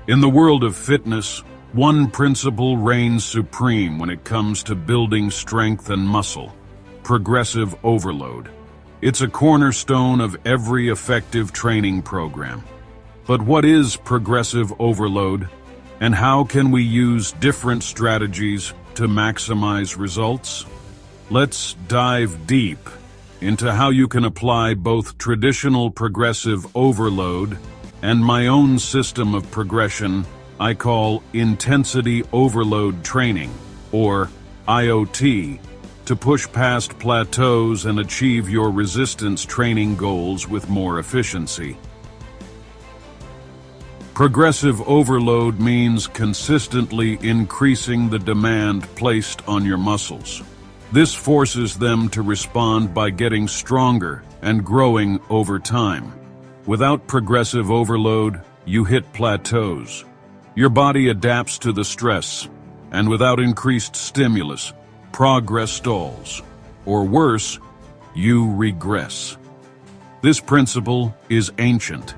In the world of fitness, one principle reigns supreme when it comes to building strength and muscle: progressive overload. It's a cornerstone of every effective training program. But what is progressive overload, and how can we use different strategies to maximize results? Let's dive deep into how you can apply both traditional progressive overload and my own system of progression I call intensity overload training, or IOT, to push past plateaus and achieve your resistance training goals with more efficiency. Progressive overload means consistently increasing the demand placed on your muscles. This forces them to respond by getting stronger and growing over time. Without progressive overload, you hit plateaus. Your body adapts to the stress, and without increased stimulus, progress stalls. Or worse, you regress. This principle is ancient.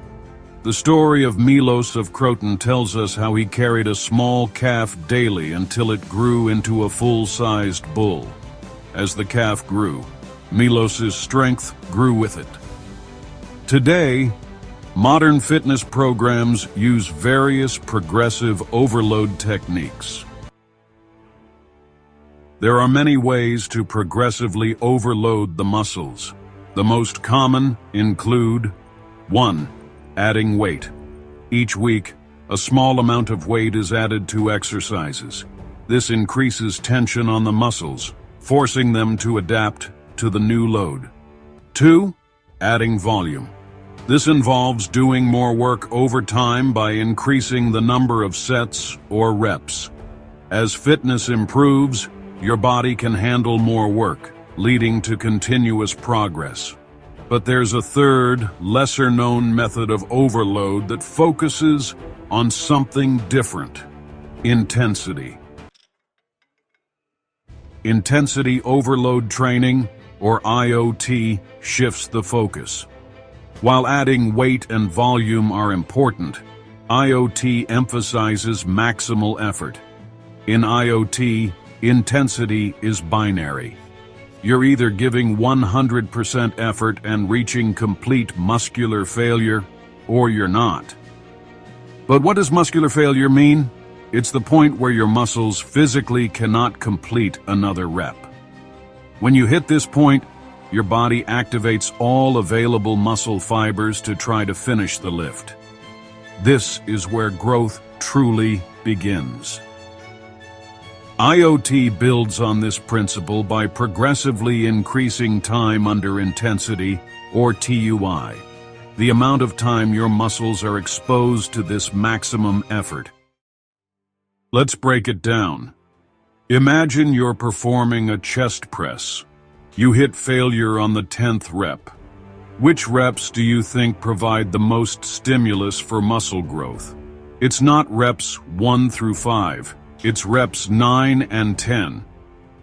The story of Milos of Croton tells us how he carried a small calf daily until it grew into a full-sized bull. As the calf grew, Milos's strength grew with it. Today, modern fitness programs use various progressive overload techniques. There are many ways to progressively overload the muscles. The most common include 1. Adding weight. Each week, a small amount of weight is added to exercises. This increases tension on the muscles, forcing them to adapt to the new load. 2. Adding volume. This involves doing more work over time by increasing the number of sets or reps. As fitness improves, your body can handle more work, leading to continuous progress. But there's a third, lesser-known method of overload that focuses on something different: intensity. Intensity overload training, or IOT, shifts the focus. While adding weight and volume are important, IOT emphasizes maximal effort. In IOT, intensity is binary. You're either giving 100% effort and reaching complete muscular failure, or you're not. But what does muscular failure mean? It's the point where your muscles physically cannot complete another rep. When you hit this point, your body activates all available muscle fibers to try to finish the lift. This is where growth truly begins. IOT builds on this principle by progressively increasing time under intensity, or TUI, the amount of time your muscles are exposed to this maximum effort. Let's break it down. Imagine you're performing a chest press. You hit failure on the 10th rep. Which reps do you think provide the most stimulus for muscle growth? It's not reps 1 through 5. It's reps 9 and 10,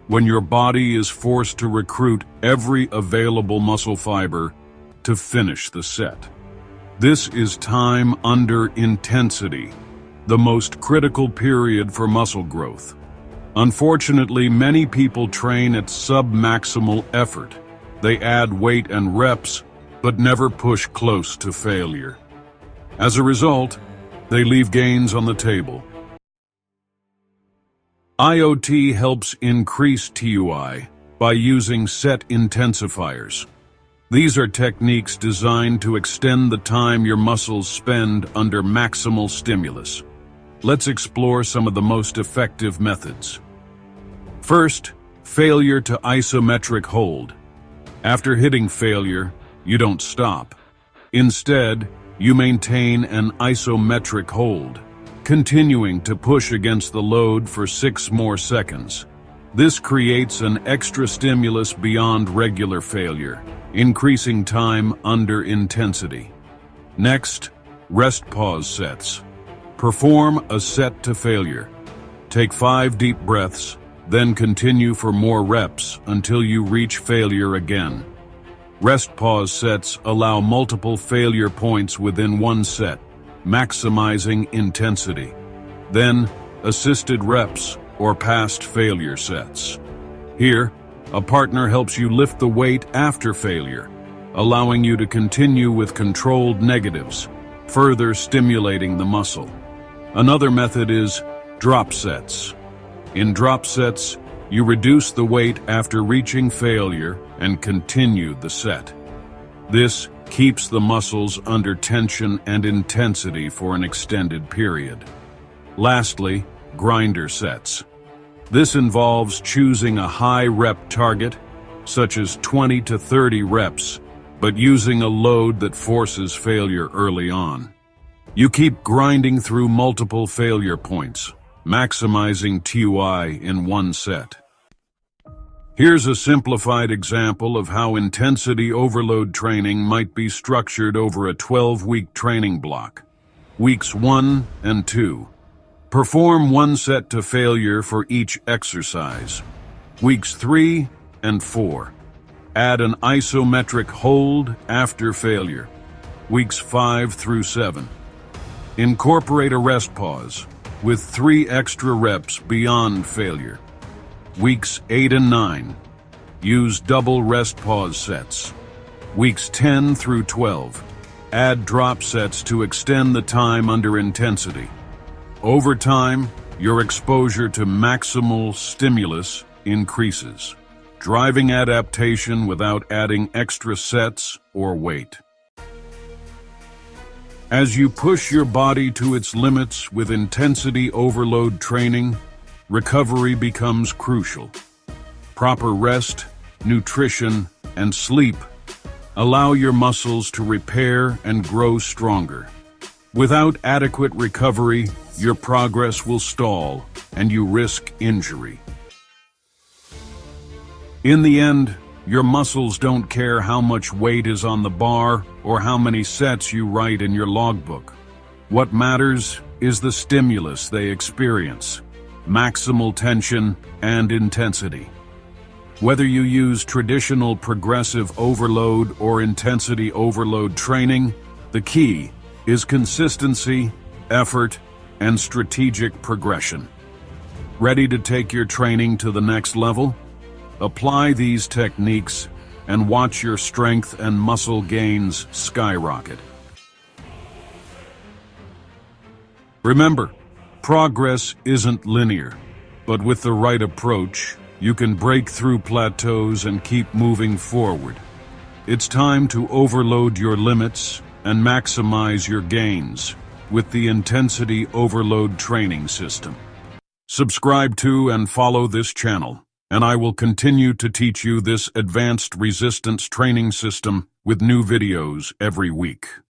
when your body is forced to recruit every available muscle fiber to finish the set. This is time under intensity, the most critical period for muscle growth. Unfortunately, many people train at sub-maximal effort. They add weight and reps, but never push close to failure. As a result, they leave gains on the table. IOT helps increase TUI by using set intensifiers. These are techniques designed to extend the time your muscles spend under maximal stimulus. Let's explore some of the most effective methods. First, failure to isometric hold. After hitting failure, you don't stop. Instead, you maintain an isometric hold, continuing to push against the load for 6 more seconds. This creates an extra stimulus beyond regular failure, increasing time under intensity. Next, rest pause sets. Perform a set to failure. Take 5 deep breaths, then continue for more reps until you reach failure again. Rest pause sets allow multiple failure points within one set, maximizing intensity. Then, assisted reps or past failure sets. Here, a partner helps you lift the weight after failure, allowing you to continue with controlled negatives, further stimulating the muscle. Another method is drop sets. In drop sets, you reduce the weight after reaching failure and continue the set. This keeps the muscles under tension and intensity for an extended period. Lastly, grinder sets. This involves choosing a high rep target, such as 20 to 30 reps, but using a load that forces failure early on. You keep grinding through multiple failure points, maximizing TUI in one set. Here's a simplified example of how intensity overload training might be structured over a 12-week training block. Weeks 1 and 2. Perform one set to failure for each exercise. Weeks 3 and 4. Add an isometric hold after failure. Weeks 5 through 7. Incorporate a rest pause with 3 extra reps beyond failure. Weeks 8 and 9. Use double rest pause sets. Weeks 10 through 12. Add drop sets to extend the time under intensity. Over time, your exposure to maximal stimulus increases, driving adaptation without adding extra sets or weight. As you push your body to its limits with intensity overload training, recovery becomes crucial. Proper rest, nutrition, and sleep allow your muscles to repair and grow stronger. Without adequate recovery, your progress will stall and you risk injury. In the end, your muscles don't care how much weight is on the bar or how many sets you write in your logbook. What matters is the stimulus they experience, maximal tension and intensity. Whether you use traditional progressive overload or intensity overload training, the key is consistency, effort, and strategic progression. Ready to take your training to the next level? Apply these techniques and watch your strength and muscle gains skyrocket. Remember, progress isn't linear, but with the right approach, you can break through plateaus and keep moving forward. It's time to overload your limits and maximize your gains with the Intensity Overload Training System. Subscribe to and follow this channel, and I will continue to teach you this advanced resistance training system with new videos every week.